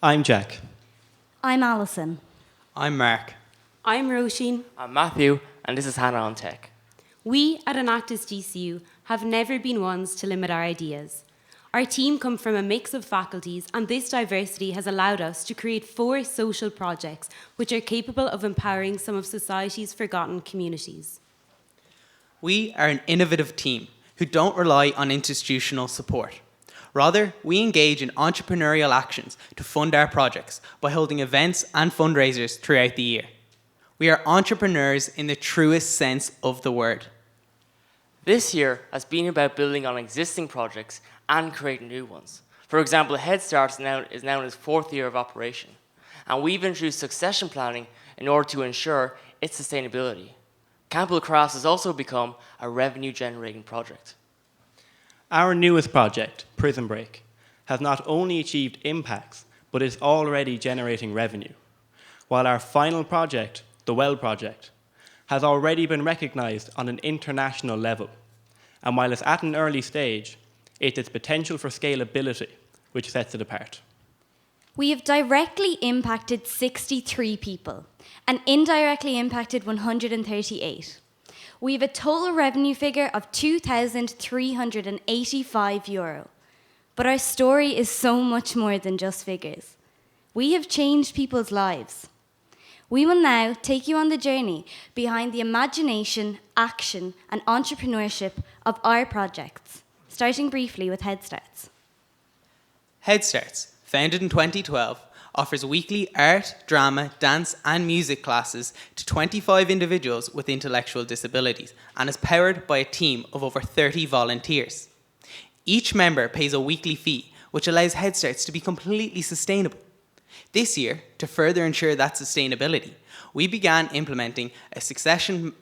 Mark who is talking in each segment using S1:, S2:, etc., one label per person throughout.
S1: I'm Jack.
S2: I'm Alison.
S3: I'm Mark.
S4: I'm Roisin.
S5: I'm Matthew, and this is Hannah on Tech.
S4: We at Enactus DCU have never been ones to limit our ideas. Our team come from a mix of faculties, and this diversity has allowed us to create 4 social projects which are capable of empowering some of society's forgotten communities.
S3: We are an innovative team who don't rely on institutional support. Rather, we engage in entrepreneurial actions to fund our projects by holding events and fundraisers throughout the year. We are entrepreneurs in the truest sense of the word.
S5: This year has been about building on existing projects and creating new ones. For example, HeadstARTS is now in its 4th year of operation, and we've introduced succession planning in order to ensure its sustainability. Camphill Crafts has also become a revenue-generating project.
S1: Our newest project, PrisonBreak, has not only achieved impacts, but is already generating revenue, while our final project, the Well Project, has already been recognised on an international level, and while it's at an early stage, it's its potential for scalability which sets it apart.
S2: We have directly impacted 63 people and indirectly impacted 138. We have a total revenue figure of €2,385. But our story is so much more than just figures. We have changed people's lives. We will now take you on the journey behind the imagination, action, and entrepreneurship of our projects, starting briefly with HeadstARTS.
S3: HeadstARTS, founded in 2012, offers weekly art, drama, dance and music classes to 25 individuals with intellectual disabilities and is powered by a team of over 30 volunteers. Each member pays a weekly fee, which allows HeadstARTS to be completely sustainable. This year, to further ensure that sustainability, we began implementing a succession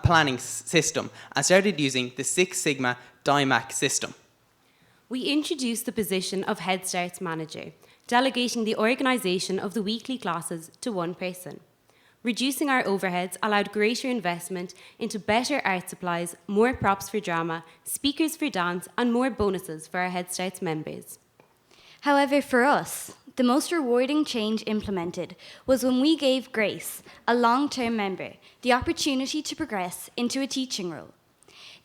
S3: planning system and started using the Six Sigma DIMAC system.
S4: We introduced the position of HeadstARTS manager, delegating the organisation of the weekly classes to one person. Reducing our overheads allowed greater investment into better art supplies, more props for drama, speakers for dance, and more bonuses for our HeadstARTS members.
S2: However, for us, the most rewarding change implemented was when we gave Grace, a long-term member, the opportunity to progress into a teaching role.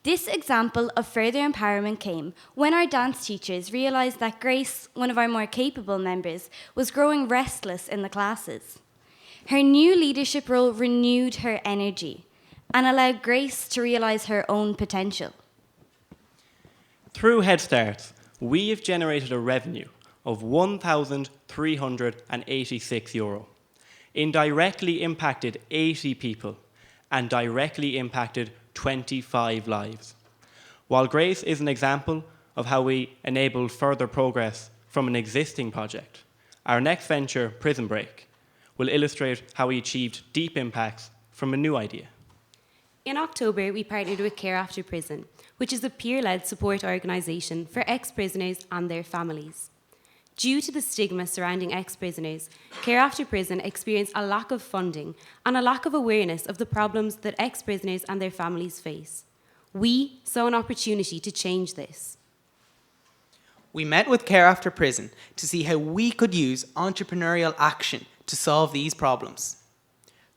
S2: This example of further empowerment came when our dance teachers realised that Grace, one of our more capable members, was growing restless in the classes. Her new leadership role renewed her energy and allowed Grace to realise her own potential.
S1: Through HeadstARTS, we have generated a revenue of €1,386, indirectly impacted 80 people, and directly impacted 25 lives. While Grace is an example of how we enable further progress from an existing project, our next venture, PrisonBreak, will illustrate how we achieved deep impacts from a new idea.
S4: In October, we partnered with Care After Prison, which is a peer-led support organisation for ex-prisoners and their families. Due to the stigma surrounding ex-prisoners, Care After Prison experienced a lack of funding and a lack of awareness of the problems that ex-prisoners and their families face. We saw an opportunity to change this.
S3: We met with Care After Prison to see how we could use entrepreneurial action to solve these problems.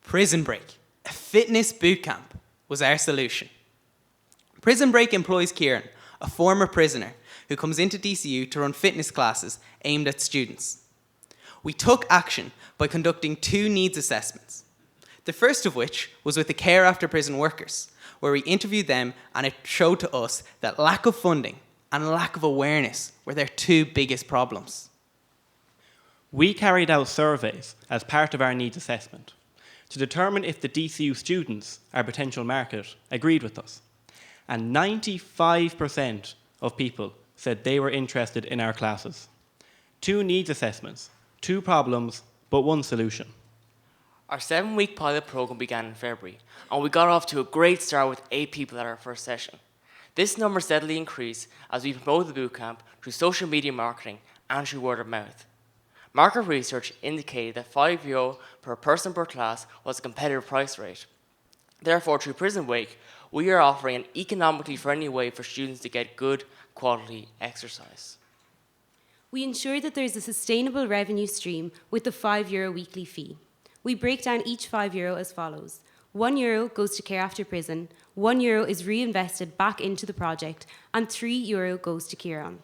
S3: PrisonBreak, a fitness bootcamp, was our solution. PrisonBreak employs Kieran, a former prisoner, who comes into DCU to run fitness classes aimed at students. We took action by conducting 2 needs assessments. The first of which was with the Care After Prison workers, where we interviewed them and it showed to us that lack of funding and lack of awareness were their 2 biggest problems.
S1: We carried out surveys as part of our needs assessment to determine if the DCU students, our potential market, agreed with us. And 95% of people said they were interested in our classes. 2 needs assessments, 2 problems, but 1 solution.
S5: Our 7-week pilot program began in February, and we got off to a great start with 8 people at our first session. This number steadily increased as we promoted the bootcamp through social media marketing and through word of mouth. Market research indicated that €5 per person per class was a competitive price rate. Therefore, through PrisonBreak, we are offering an economically friendly way for students to get good quality exercise.
S4: We ensure that there is a sustainable revenue stream with the €5 weekly fee. We break down each €5 as follows. €1 goes to Care After Prison, €1 is reinvested back into the project, and €3 goes to Kieran.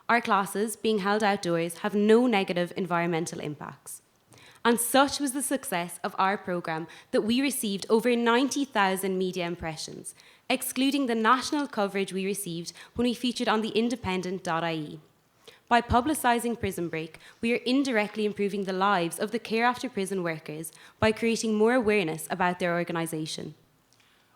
S4: Our classes, being held outdoors, have no negative environmental impacts. And such was the success of our programme that we received over 90,000 media impressions, excluding the national coverage we received when we featured on the independent.ie. By publicising PrisonBreak, we are indirectly improving the lives of the Care After Prison workers by creating more awareness about their organisation.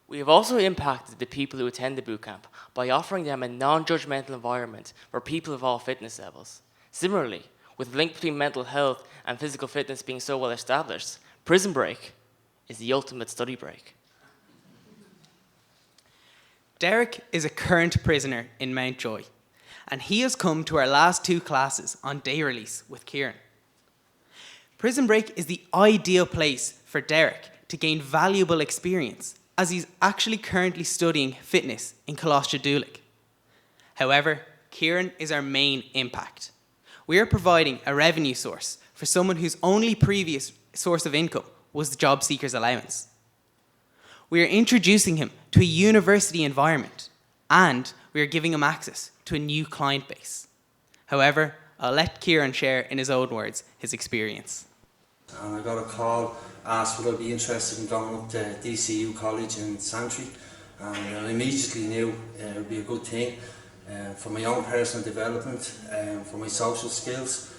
S5: We have also impacted the people who attend the bootcamp by offering them a non-judgmental environment for people of all fitness levels. Similarly, with the link between mental health and physical fitness being so well established, PrisonBreak is the ultimate study break.
S3: Derek is a current prisoner in Mountjoy, and he has come to our last 2 classes on day release with Kieran. PrisonBreak is the ideal place for Derek to gain valuable experience, as he's actually currently studying fitness in Coláiste. However, Kieran is our main impact. We are providing a revenue source for someone whose only previous source of income was the job seeker's allowance. We are introducing him to a university environment, and we are giving him access to a new client base. However, I'll let Kieran share in his own words his experience.
S6: And I got a call, asked would I be interested in going up to DCU College in Santry, and I immediately knew it would be a good thing for my own personal development, for my social skills.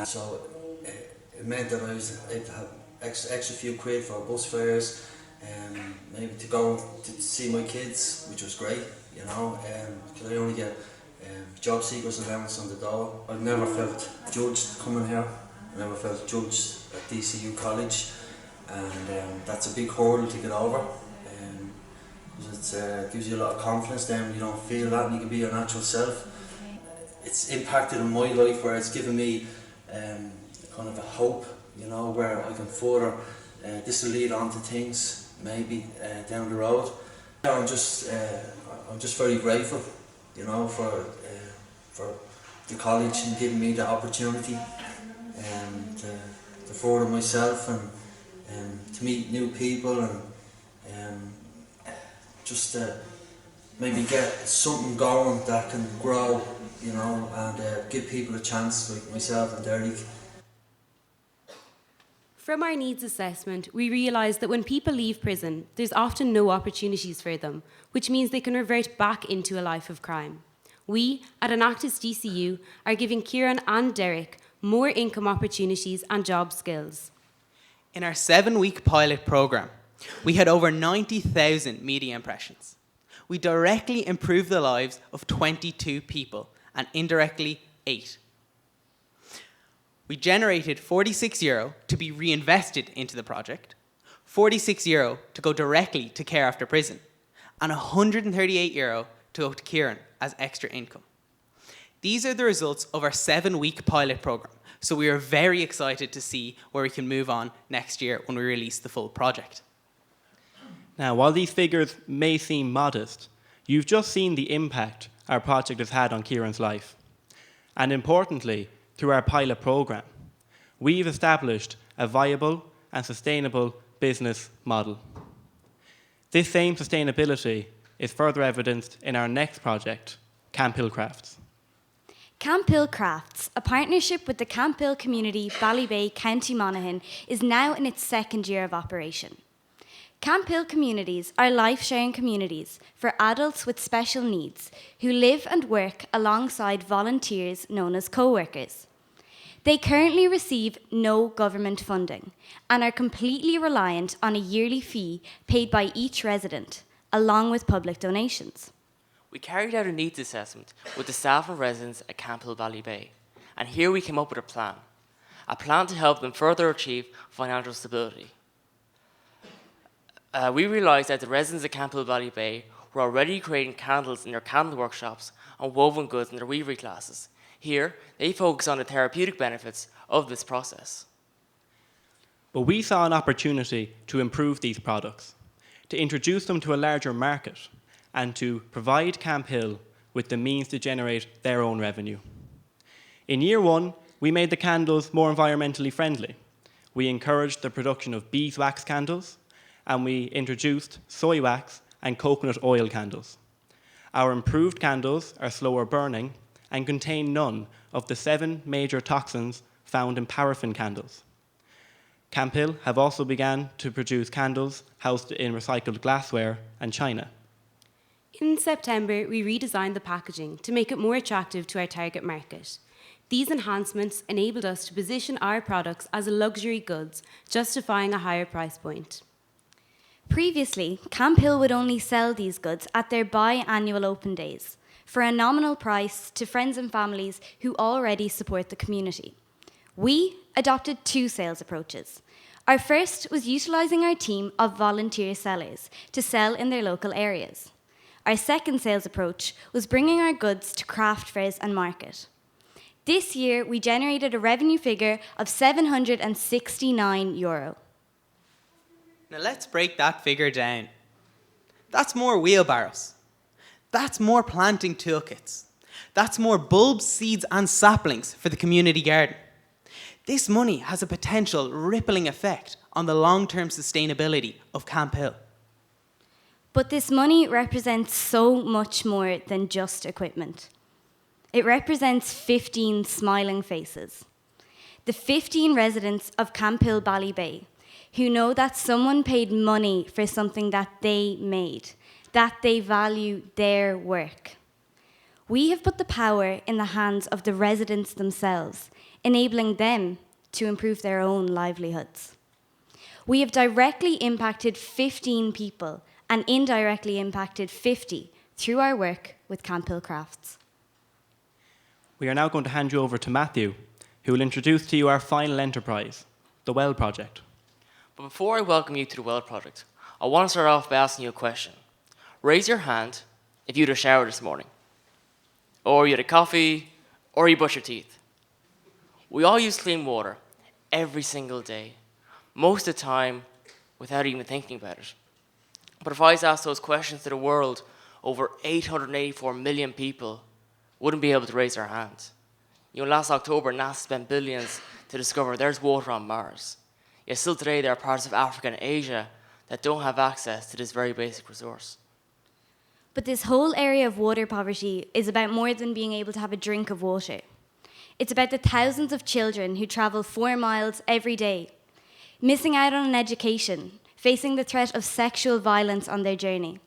S6: So it meant that I'd have extra few quid for bus fares, maybe to go to see my kids, which was great, you know, because I only get job seekers allowance on the door. I've never felt judged coming here. I never felt judged at DCU College, and that's a big hurdle to get over, because it gives you a lot of confidence then when you don't feel that and you can be your natural self. It's impacted on my life where it's given me kind of a hope, you know, where I can further, this will lead on to things maybe down the road. I'm just very grateful, you know, for the college and giving me the opportunity to further myself and to meet new people and just maybe get something going that can grow, you know, and give people a chance like myself and Derek.
S4: From our needs assessment, we realised that when people leave prison, there's often no opportunities for them, which means they can revert back into a life of crime. We, at Enactus DCU, are giving Kieran and Derek more income opportunities and job skills.
S3: In our 7-week pilot programme, we had over 90,000 media impressions. We directly improved the lives of 22 people and indirectly 8. We generated €46 to be reinvested into the project, €46 to go directly to Care After Prison, and €138 to go to Kieran as extra income. These are the results of our 7-week pilot programme, so we are very excited to see where we can move on next year when we release the full project.
S1: Now, while these figures may seem modest, you've just seen the impact our project has had on Kieran's life. And importantly, through our pilot programme, we've established a viable and sustainable business model. This same sustainability is further evidenced in our next project, Camphill Crafts.
S2: Camphill Crafts, a partnership with the Camphill community, Ballybay, County Monaghan, is now in its 2nd year of operation. Camphill communities are life-sharing communities for adults with special needs who live and work alongside volunteers known as co-workers. They currently receive no government funding and are completely reliant on a yearly fee paid by each resident, along with public donations.
S5: We carried out a needs assessment with the staff and residents at Camphill Valley Bay, and here we came up with a plan to help them further achieve financial stability. We realised that the residents at Camphill Valley Bay were already creating candles in their candle workshops and woven goods in their weavery classes. Here, they focus on the therapeutic benefits of this process.
S1: But we saw an opportunity to improve these products, to introduce them to a larger market, and to provide Camphill with the means to generate their own revenue. In year one, we made the candles more environmentally friendly. We encouraged the production of beeswax candles, and we introduced soy wax and coconut oil candles. Our improved candles are slower burning and contain none of the 7 major toxins found in paraffin candles. Camphill have also begun to produce candles housed in recycled glassware and china.
S4: In September, we redesigned the packaging to make it more attractive to our target market. These enhancements enabled us to position our products as luxury goods, justifying a higher price point.
S2: Previously, Camphill would only sell these goods at their biannual open days for a nominal price to friends and families who already support the community. We adopted 2 sales approaches. Our first was utilising our team of volunteer sellers to sell in their local areas. Our second sales approach was bringing our goods to craft fairs and market. This year, we generated a revenue figure of €769.
S3: Now let's break that figure down. That's more wheelbarrows. That's more planting toolkits. That's more bulbs, seeds and saplings for the community garden. This money has a potential rippling effect on the long-term sustainability of Camphill.
S2: But this money represents so much more than just equipment. It represents 15 smiling faces. The 15 residents of Camphill Ballybay who know that someone paid money for something that they made, that they value their work. We have put the power in the hands of the residents themselves, enabling them to improve their own livelihoods. We have directly impacted 15 people and indirectly impacted 50 through our work with Camphill Crafts.
S1: We are now going to hand you over to Matthew, who will introduce to you our final enterprise, the Well Project.
S5: But before I welcome you to the Well Project, I want to start off by asking you a question. Raise your hand if you had a shower this morning, or you had a coffee, or you brushed your teeth. We all use clean water every single day, most of the time without even thinking about it. But if I was asked those questions to the world, over 884 million people wouldn't be able to raise their hand. Last October, NASA spent billions to discover there's water on Mars. Yet still today, there are parts of Africa and Asia that don't have access to this very basic resource.
S2: But this whole area of water poverty is about more than being able to have a drink of water. It's about the thousands of children who travel 4 miles every day, missing out on an education, facing the threat of sexual violence on their journey.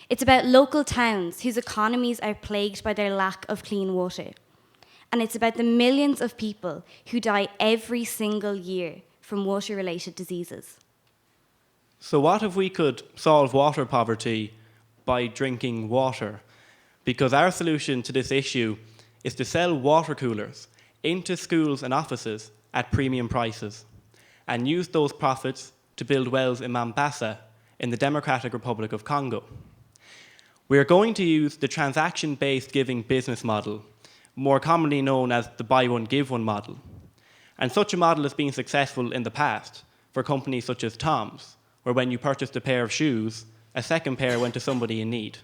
S2: It's about local towns whose economies are plagued by their lack of clean water. And it's about the millions of people who die every single year from water-related diseases.
S1: So what if we could solve water poverty by drinking water? Because our solution to this issue is to sell water coolers into schools and offices at premium prices and use those profits to build wells in Mombasa in the Democratic Republic of Congo. We are going to use the transaction-based giving business model, more commonly known as the buy one, give one model. And such a model has been successful in the past for companies such as Tom's, where when you purchased a pair of shoes, a second pair went to somebody in need.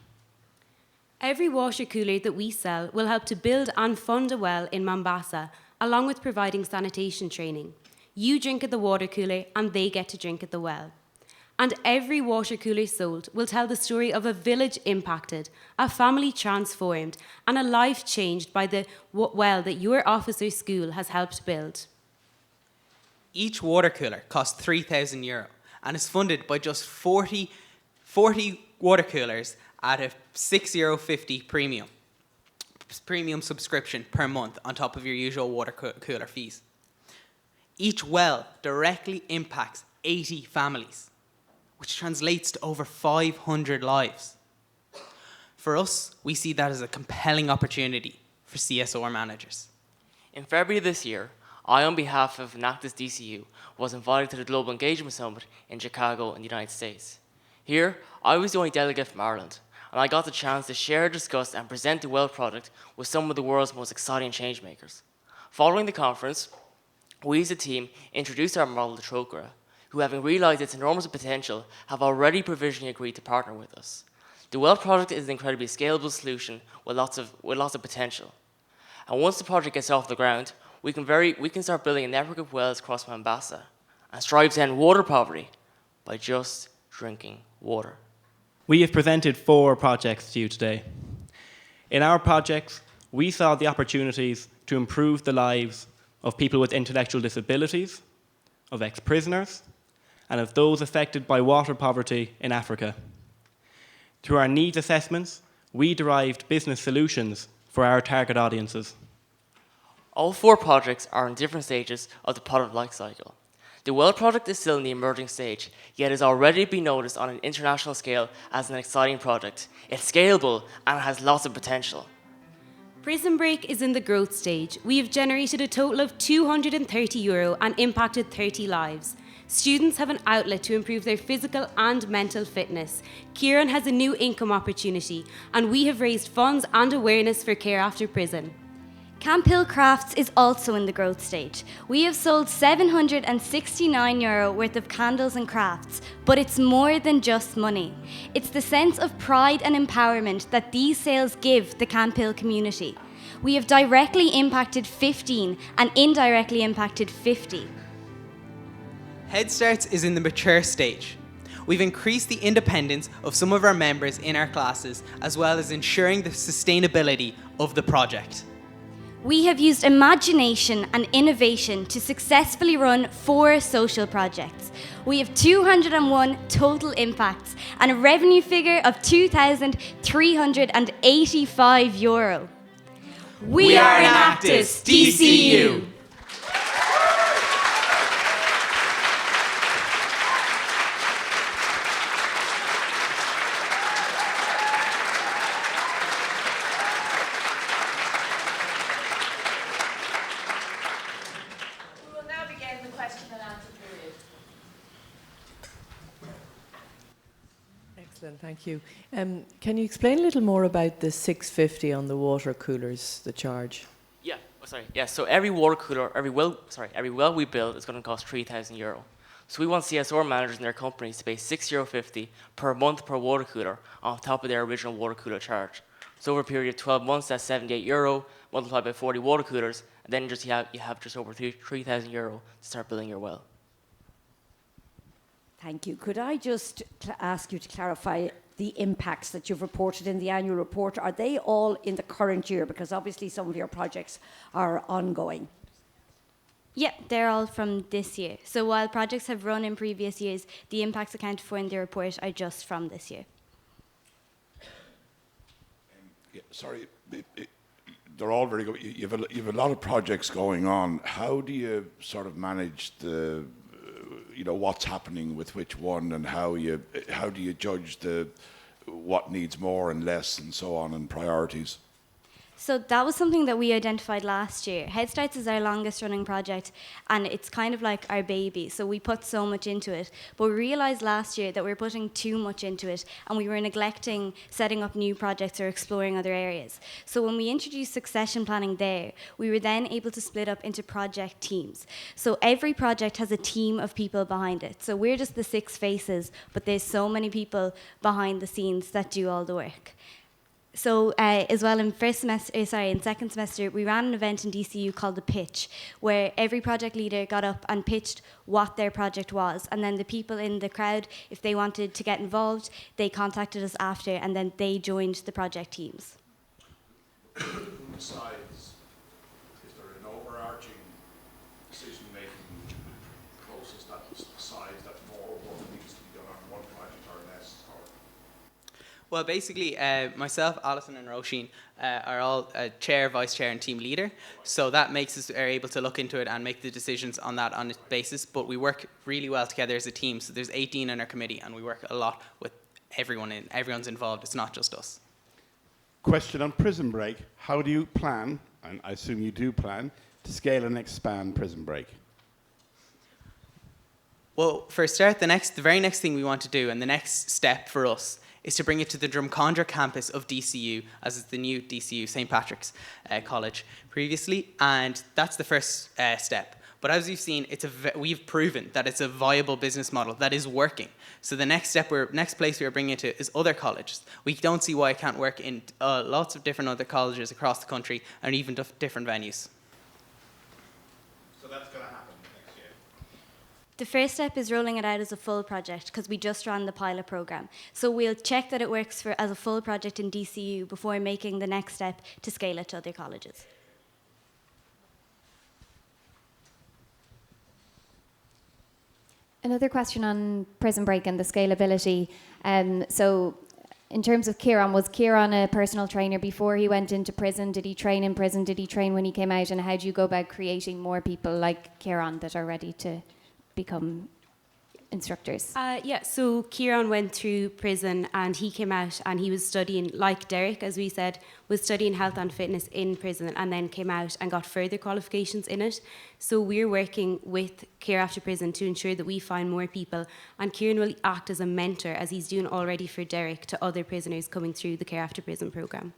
S4: Every water cooler that we sell will help to build and fund a well in Mombasa, along with providing sanitation training. You drink at the water cooler and they get to drink at the well. And every water cooler sold will tell the story of a village impacted, a family transformed, and a life changed by the well that your officer's school has helped build.
S3: Each water cooler costs €3,000 and is funded by just 40 water coolers at a €6.50 premium subscription per month on top of your usual water cooler fees. Each well directly impacts 80 families, which translates to over 500 lives. For us, we see that as a compelling opportunity for CSR managers.
S5: In February this year, I, on behalf of Enactus DCU, was invited to the Global Engagement Summit in Chicago in the United States. Here, I was the only delegate from Ireland, and I got the chance to share, discuss, and present the Well product with some of the world's most exciting changemakers. Following the conference, we as a team introduced our model to Trocra, who, having realised its enormous potential, have already provisionally agreed to partner with us. The Well product is an incredibly scalable solution with lots of potential. And once the project gets off the ground, we can start building a network of wells across Mombasa and strive to end water poverty by just drinking water.
S1: We have presented 4 projects to you today. In our projects, we saw the opportunities to improve the lives of people with intellectual disabilities, of ex-prisoners, and of those affected by water poverty in Africa. Through our needs assessments, we derived business solutions for our target audiences.
S5: All 4 projects are in different stages of the product life cycle. The well project is still in the emerging stage, yet has already been noticed on an international scale as an exciting project. It's scalable and it has lots of potential.
S4: PrisonBreak is in the growth stage. We have generated a total of €230 and impacted 30 lives. Students have an outlet to improve their physical and mental fitness. Kieran has a new income opportunity, and we have raised funds and awareness for care after prison.
S2: Camphill Crafts is also in the growth stage. We have sold €769 worth of candles and crafts, but it's more than just money. It's the sense of pride and empowerment that these sales give the Camphill community. We have directly impacted 15 and indirectly impacted 50.
S3: HeadstARTS is in the mature stage. We've increased the independence of some of our members in our classes, as well as ensuring the sustainability of the project.
S2: We have used imagination and innovation to successfully run 4 social projects. We have 201 total impacts and a revenue figure of €2,385.
S3: We are Enactus DCU.
S7: Excellent, thank you. Can you explain a little more about the $6.50 on the water coolers, the charge?
S5: So every water cooler, every well we build is going to cost €3,000. So we want CSR managers in their companies to pay €6.50 per month per water cooler on top of their original water cooler charge. So over a period of 12 months, that's €78, multiplied by 40 water coolers, and then you have just over €3,000 to start building your well.
S8: Thank you. Could I just ask you to clarify the impacts that you've reported in the annual report? Are they all in the current year? Because obviously some of your projects are ongoing.
S2: Yep, they're all from this year. So while projects have run in previous years, the impacts accounted for in the report are just from this year.
S9: They're all very good. You have a lot of projects going on. How do you sort of manage the what's happening with which one, and how do you judge what needs more and less and so on, and priorities?
S2: So that was something that we identified last year. HeadstARTS is our longest running project, and it's kind of like our baby. So we put so much into it. But we realized last year that we were putting too much into it, and we were neglecting setting up new projects or exploring other areas. So when we introduced succession planning there, we were then able to split up into project teams. So every project has a team of people behind it. So we're just the 6 faces, but there's so many people behind the scenes that do all the work. So as well, in second semester, we ran an event in DCU called The Pitch, where every project leader got up and pitched what their project was. And then the people in the crowd, if they wanted to get involved, they contacted us after, and then they joined the project teams.
S9: Who decides? Is there an overarching decision-making process that decides that more work needs to be done on one project or less?
S3: Well, basically, myself, Alison and Roisin are all chair, vice chair and team leader. So that makes us able to look into it and make the decisions on that basis. But we work really well together as a team. So there's 18 in our committee, and we work a lot with everyone. Everyone's involved. It's not just us.
S10: Question on PrisonBreak. How do you plan, and I assume you do plan, to scale and expand PrisonBreak?
S3: Well, for a start, the very next thing we want to do, and the next step for us, is to bring it to the Drumcondra campus of DCU, as is the new DCU, St. Patrick's College previously, and that's the first step. But as you've seen, we've proven that it's a viable business model that is working. So the next place we are bringing it to is other colleges. We don't see why it can't work in lots of different other colleges across the country and even different venues.
S10: So that's going to happen next year.
S2: The first step is rolling it out as a full project because we just ran the pilot program. So we'll check that it works as a full project in DCU before making the next step to scale it to other colleges.
S11: Another question on PrisonBreak and the scalability. So in terms of Kieran, was Kieran a personal trainer before he went into prison? Did he train in prison? Did he train when he came out? And how do you go about creating more people like Kieran that are ready to become instructors?
S4: So Kieran went through prison and he came out and he was studying, like Derek, as we said, was studying health and fitness in prison and then came out and got further qualifications in it. So we're working with Care After Prison to ensure that we find more people, and Kieran will act as a mentor, as he's doing already for Derek, to other prisoners coming through the Care After Prison programme.